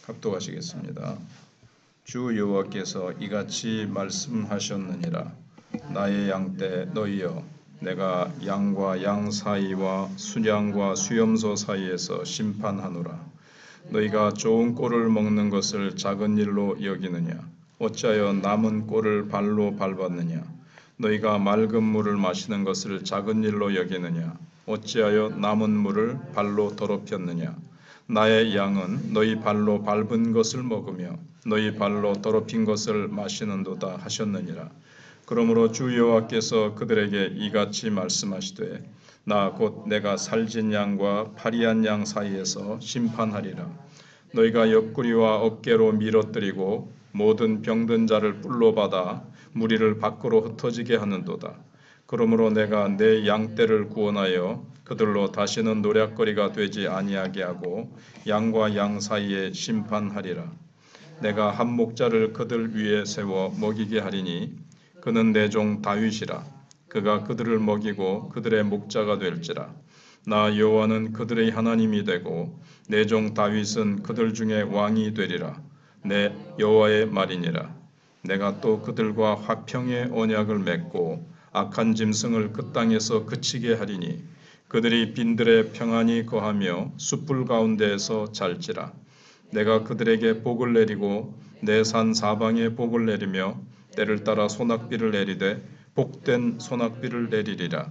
합독하시겠습니다. 주 여호와께서 이같이 말씀하셨느니라. 나의 양떼 너희여, 내가 양과 양 사이와 순양과 수염소 사이에서 심판하노라. 너희가 좋은 꼴을 먹는 것을 작은 일로 여기느냐? 어찌하여 남은 꼴을 발로 밟았느냐? 너희가 맑은 물을 마시는 것을 작은 일로 여기느냐? 어찌하여 남은 물을 발로 더럽혔느냐? 나의 양은 너희 발로 밟은 것을 먹으며 너희 발로 더럽힌 것을 마시는도다 하셨느니라. 그러므로 주 여호와께서 그들에게 이같이 말씀하시되, 나 곧 내가 살진 양과 파리한 양 사이에서 심판하리라. 너희가 옆구리와 어깨로 밀어뜨리고 모든 병든 자를 뿔로 받아 무리를 밖으로 흩어지게 하는도다. 그러므로 내가 내 양떼를 구원하여 그들로 다시는 노략거리가 되지 아니하게 하고 양과 양 사이에 심판하리라. 내가 한 목자를 그들 위에 세워 먹이게 하리니 그는 내 종 다윗이라. 그가 그들을 먹이고 그들의 목자가 될지라. 나 여호와는 그들의 하나님이 되고 내 종 다윗은 그들 중에 왕이 되리라. 내 여호와의 말이니라. 내가 또 그들과 화평의 언약을 맺고 악한 짐승을 그 땅에서 그치게 하리니 그들이 빈들에 평안히 거하며 숯불 가운데에서 잘지라. 내가 그들에게 복을 내리고 내 산 사방에 복을 내리며 때를 따라 소낙비를 내리되 복된 소낙비를 내리리라.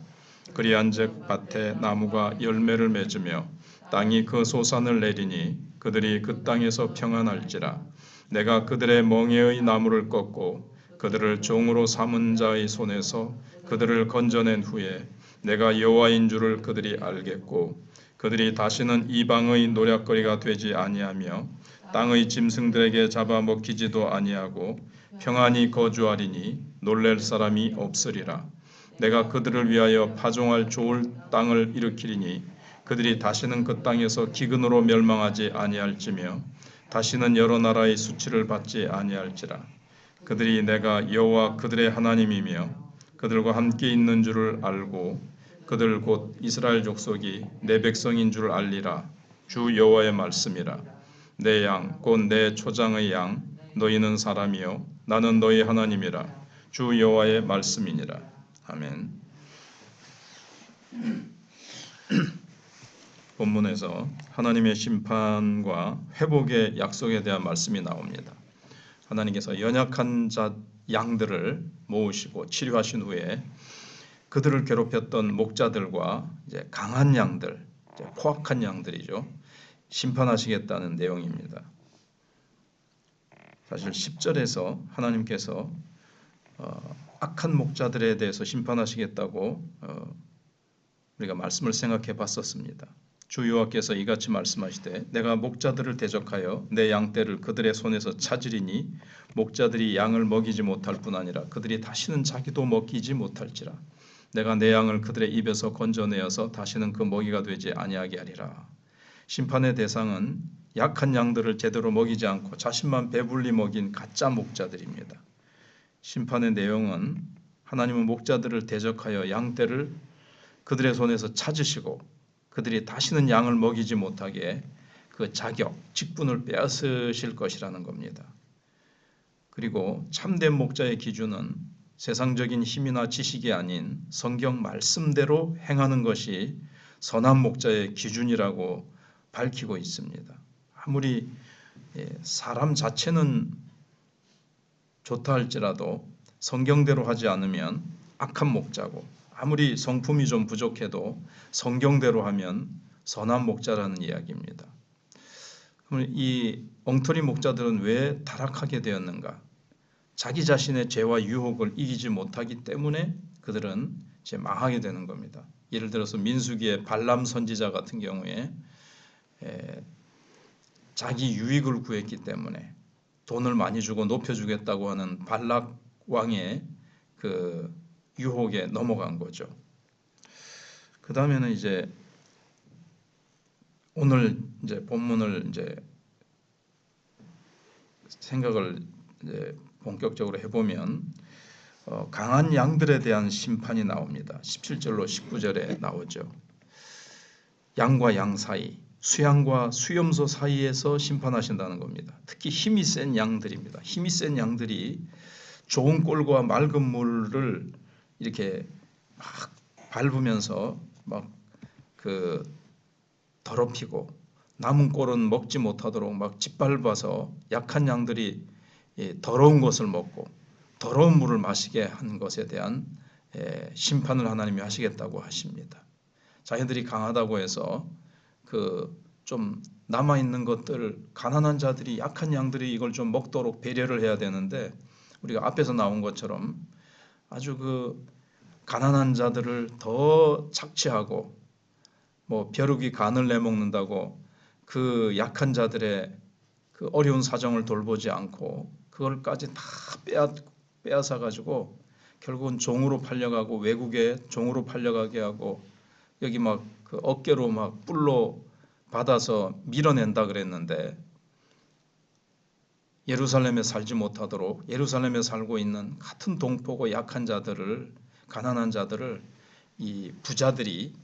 그리한즉 밭에 나무가 열매를 맺으며 땅이 그 소산을 내리니 그들이 그 땅에서 평안할지라. 내가 그들의 멍에의 나무를 꺾고 그들을 종으로 삼은 자의 손에서 그들을 건져낸 후에 내가 여호와인 줄을 그들이 알겠고 그들이 다시는 이방의 노략거리가 되지 아니하며 땅의 짐승들에게 잡아먹히지도 아니하고 평안히 거주하리니 놀랄 사람이 없으리라. 내가 그들을 위하여 파종할 좋을 땅을 일으키리니 그들이 다시는 그 땅에서 기근으로 멸망하지 아니할지며 다시는 여러 나라의 수치를 받지 아니할지라. 그들이 내가 여호와 그들의 하나님이며 그들과 함께 있는 줄을 알고 그들 곧 이스라엘 족속이 내 백성인 줄 알리라. 주 여호와의 말씀이라. 내 양 곧 내 초장의 양 너희는 사람이요 나는 너희 하나님이라. 주 여호와의 말씀이니라. 아멘. 본문에서 하나님의 심판과 회복의 약속에 대한 말씀이 나옵니다. 하나님께서 연약한 자 양들을 모으시고 치료하신 후에 그들을 괴롭혔던 목자들과 이제 강한 양들, 이제 포악한 양들이죠. 심판하시겠다는 내용입니다. 사실 10절에서 하나님께서 악한 목자들에 대해서 심판하시겠다고 우리가 말씀을 생각해 봤었습니다. 주 여호와께서 이같이 말씀하시되, 내가 목자들을 대적하여 내 양떼를 그들의 손에서 찾으리니 목자들이 양을 먹이지 못할 뿐 아니라 그들이 다시는 자기도 먹이지 못할지라. 내가 내 양을 그들의 입에서 건져내어서 다시는 그 먹이가 되지 아니하게 하리라. 심판의 대상은 약한 양들을 제대로 먹이지 않고 자신만 배불리 먹인 가짜 목자들입니다. 심판의 내용은 하나님은 목자들을 대적하여 양떼를 그들의 손에서 찾으시고 그들이 다시는 양을 먹이지 못하게 그 자격, 직분을 빼앗으실 것이라는 겁니다. 그리고 참된 목자의 기준은 세상적인 힘이나 지식이 아닌 성경 말씀대로 행하는 것이 선한 목자의 기준이라고 밝히고 있습니다. 아무리 사람 자체는 좋다 할지라도 성경대로 하지 않으면 악한 목자고, 아무리 성품이 좀 부족해도 성경대로 하면 선한 목자라는 이야기입니다. 그럼 이 엉터리 목자들은 왜 타락하게 되었는가? 자기 자신의 죄와 유혹을 이기지 못하기 때문에 그들은 이제 망하게 되는 겁니다. 예를 들어서 민수기의 발람 선지자 같은 경우에 자기 유익을 구했기 때문에 돈을 많이 주고 높여주겠다고 하는 발락 왕의 그 유혹에 넘어간 거죠. 그 다음에는 이제 오늘 이제 본문을 이제 생각을 이제 본격적으로 해보면 강한 양들에 대한 심판이 나옵니다. 17절로 19절에 나오죠. 양과 양 사이, 수양과 수염소 사이에서 심판하신다는 겁니다. 특히 힘이 센 양들입니다. 힘이 센 양들이 좋은 꼴과 맑은 물을 이렇게 막 밟으면서 막 그 더럽히고 남은 꼴은 먹지 못하도록 막 짓밟아서 약한 양들이 더러운 것을 먹고 더러운 물을 마시게 한 것에 대한 심판을 하나님이 하시겠다고 하십니다. 자기들이 강하다고 해서 그 좀 남아 있는 것들, 가난한 자들이, 약한 양들이 이걸 좀 먹도록 배려를 해야 되는데, 우리가 앞에서 나온 것처럼 아주 그 가난한 자들을 더 착취하고 뭐 벼룩이 간을 내먹는다고 그 약한 자들의 그 어려운 사정을 돌보지 않고 그걸까지 다 빼앗아 가지고 결국은 종으로 팔려가고 외국에 종으로 팔려가게 하고 여기 막 그 어깨로 막 뿔로 받아서 밀어낸다 그랬는데, 예루살렘에 살지 못하도록 예루살렘에 살고 있는 같은 동포고 약한 자들을, 가난한 자들을 이 부자들이,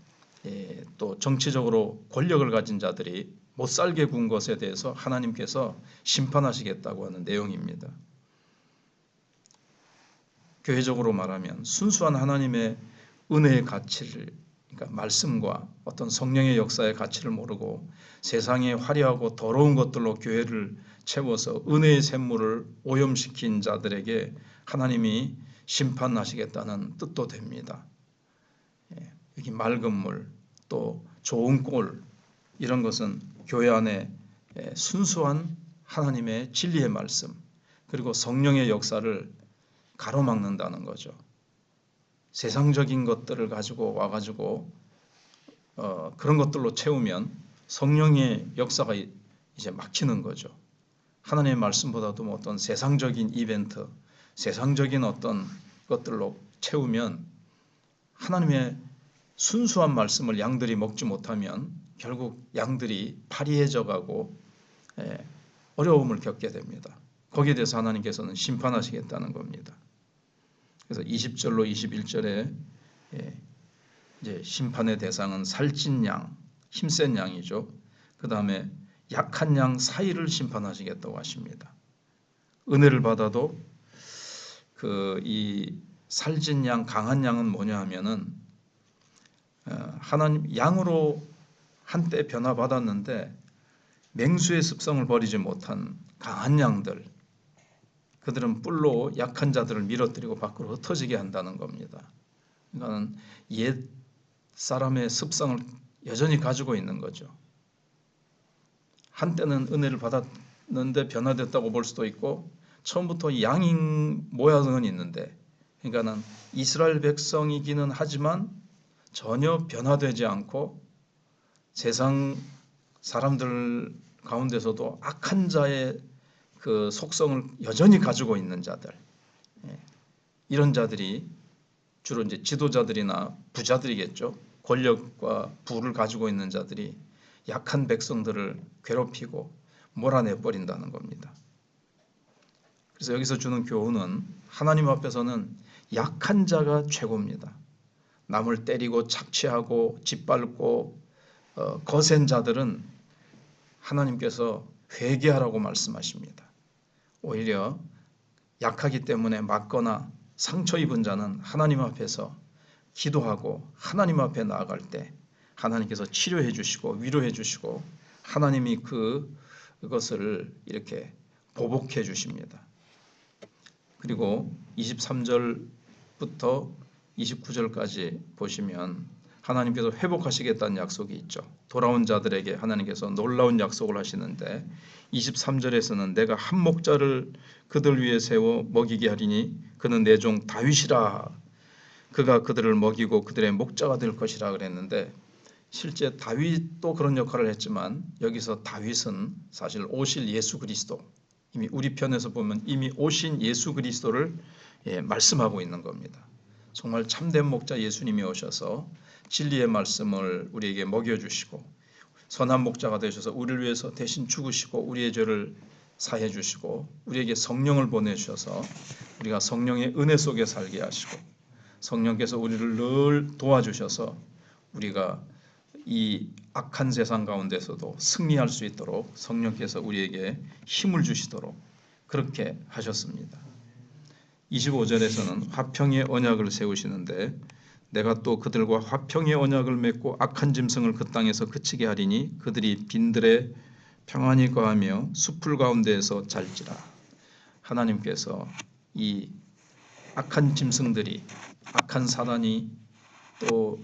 또 정치적으로 권력을 가진 자들이 못 살게 군 것에 대해서 하나님께서 심판하시겠다고 하는 내용입니다. 교회적으로 말하면 순수한 하나님의 은혜의 가치를, 그러니까 말씀과 어떤 성령의 역사의 가치를 모르고 세상의 화려하고 더러운 것들로 교회를 채워서 은혜의 샘물을 오염시킨 자들에게 하나님이 심판하시겠다는 뜻도 됩니다. 여기 맑은 물, 또 좋은 꼴, 이런 것은 교회 안에 순수한 하나님의 진리의 말씀, 그리고 성령의 역사를 가로막는다는 거죠. 세상적인 것들을 가지고 와가지고 그런 것들로 채우면 성령의 역사가 이제 막히는 거죠. 하나님의 말씀보다도 뭐 어떤 세상적인 이벤트, 세상적인 어떤 것들로 채우면 하나님의 순수한 말씀을 양들이 먹지 못하면 결국 양들이 파리해져 가고 어려움을 겪게 됩니다. 거기에 대해서 하나님께서는 심판하시겠다는 겁니다. 그래서 20절로 21절에 이제 심판의 대상은 살찐 양, 힘센 양이죠. 그 다음에 약한 양 사이를 심판하시겠다고 하십니다. 은혜를 받아도 그 이 살찐 양, 강한 양은 뭐냐 하면은 하나님 양으로 한때 변화받았는데 맹수의 습성을 버리지 못한 강한 양들, 그들은 뿔로 약한 자들을 밀어뜨리고 밖으로 흩어지게 한다는 겁니다. 그러니까 옛 사람의 습성을 여전히 가지고 있는 거죠. 한때는 은혜를 받았는데 변화됐다고 볼 수도 있고, 처음부터 양인 모양은 있는데, 그러니까는 이스라엘 백성이기는 하지만 전혀 변화되지 않고 세상 사람들 가운데서도 악한 자의 그 속성을 여전히 가지고 있는 자들, 이런 자들이 주로 이제 지도자들이나 부자들이겠죠. 권력과 부를 가지고 있는 자들이 약한 백성들을 괴롭히고 몰아내 버린다는 겁니다. 그래서 여기서 주는 교훈은 하나님 앞에서는 약한 자가 최고입니다. 남을 때리고 착취하고 짓밟고 거센 자들은 하나님께서 회개하라고 말씀하십니다. 오히려 약하기 때문에 맞거나 상처 입은 자는 하나님 앞에서 기도하고 하나님 앞에 나아갈 때 하나님께서 치료해 주시고 위로해 주시고 하나님이 그것을 이렇게 보복해 주십니다. 그리고 23절부터 29절까지 보시면 하나님께서 회복하시겠다는 약속이 있죠. 돌아온 자들에게 하나님께서 놀라운 약속을 하시는데 23절에서는 내가 한 목자를 그들 위에 세워 먹이게 하리니 그는 내 종 다윗이라. 그가 그들을 먹이고 그들의 목자가 될 것이라 그랬는데, 실제 다윗도 그런 역할을 했지만 여기서 다윗은 사실 오실 예수 그리스도, 이미 우리 편에서 보면 이미 오신 예수 그리스도를 말씀하고 있는 겁니다. 정말 참된 목자 예수님이 오셔서 진리의 말씀을 우리에게 먹여주시고 선한 목자가 되셔서 우리를 위해서 대신 죽으시고 우리의 죄를 사해 주시고 우리에게 성령을 보내주셔서 우리가 성령의 은혜 속에 살게 하시고 성령께서 우리를 늘 도와주셔서 우리가 이 악한 세상 가운데서도 승리할 수 있도록 성령께서 우리에게 힘을 주시도록 그렇게 하셨습니다. 25절에서는 화평의 언약을 세우시는데 내가 또 그들과 화평의 언약을 맺고 악한 짐승을 그 땅에서 그치게 하리니 그들이 빈들에 평안히 거하며 숲풀 가운데에서 잘지라. 하나님께서 이 악한 짐승들이 악한 사단이 또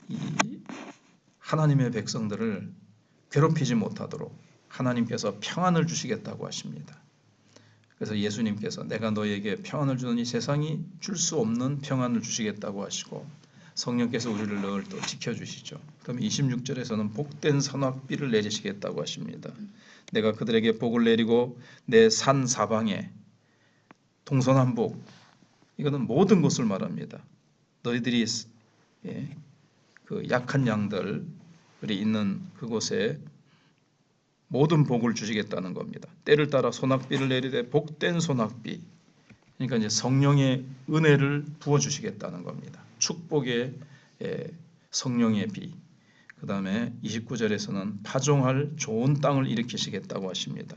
이 하나님의 백성들을 괴롭히지 못하도록 하나님께서 평안을 주시겠다고 하십니다. 그래서 예수님께서 내가 너에게 평안을 주노니 세상이 줄 수 없는 평안을 주시겠다고 하시고 성령께서 우리를 늘 또 지켜주시죠. 그럼 26절에서는 복된 선악비를 내리시겠다고 하십니다. 내가 그들에게 복을 내리고 내 산 사방에 동서남북 이거는 모든 것을 말합니다. 너희들이 그 약한 양들이 있는 그곳에 모든 복을 주시겠다는 겁니다. 때를 따라 소낙비를 내리되 복된 소낙비. 그러니까 이제 성령의 은혜를 부어 주시겠다는 겁니다. 축복의 성령의 비. 그다음에 29절에서는 파종할 좋은 땅을 일으키시겠다고 하십니다.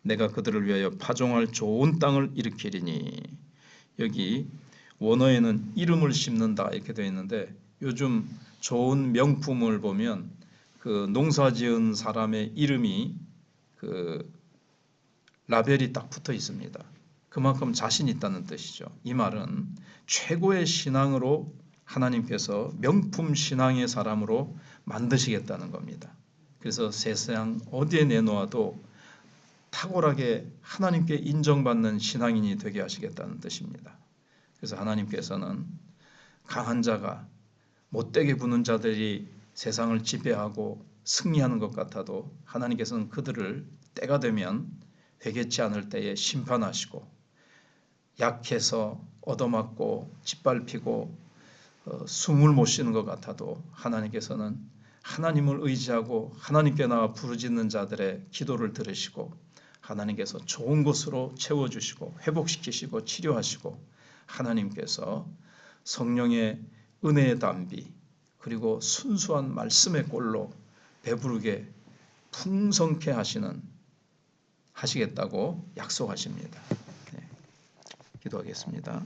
내가 그들을 위하여 파종할 좋은 땅을 일으키리니 여기 원어에는 이름을 심는다 이렇게 되어 있는데 요즘 좋은 명품을 보면 그 농사지은 사람의 이름이 그 라벨이 딱 붙어 있습니다. 그만큼 자신 있다는 뜻이죠. 이 말은 최고의 신앙으로 하나님께서 명품 신앙의 사람으로 만드시겠다는 겁니다. 그래서 세상 어디에 내놓아도 탁월하게 하나님께 인정받는 신앙인이 되게 하시겠다는 뜻입니다. 그래서 하나님께서는 강한 자가 못되게 구는 자들이 세상을 지배하고 승리하는 것 같아도 하나님께서는 그들을 때가 되면 회개치 않을 때에 심판하시고 약해서 얻어맞고 짓밟히고 숨을 못 쉬는 것 같아도 하나님께서는 하나님을 의지하고 하나님께 나와 부르짖는 자들의 기도를 들으시고 하나님께서 좋은 것으로 채워주시고 회복시키시고 치료하시고 하나님께서 성령의 은혜의 담비 그리고 순수한 말씀의 꼴로 배부르게 풍성케 하시겠다고 약속하십니다. 네, 기도하겠습니다.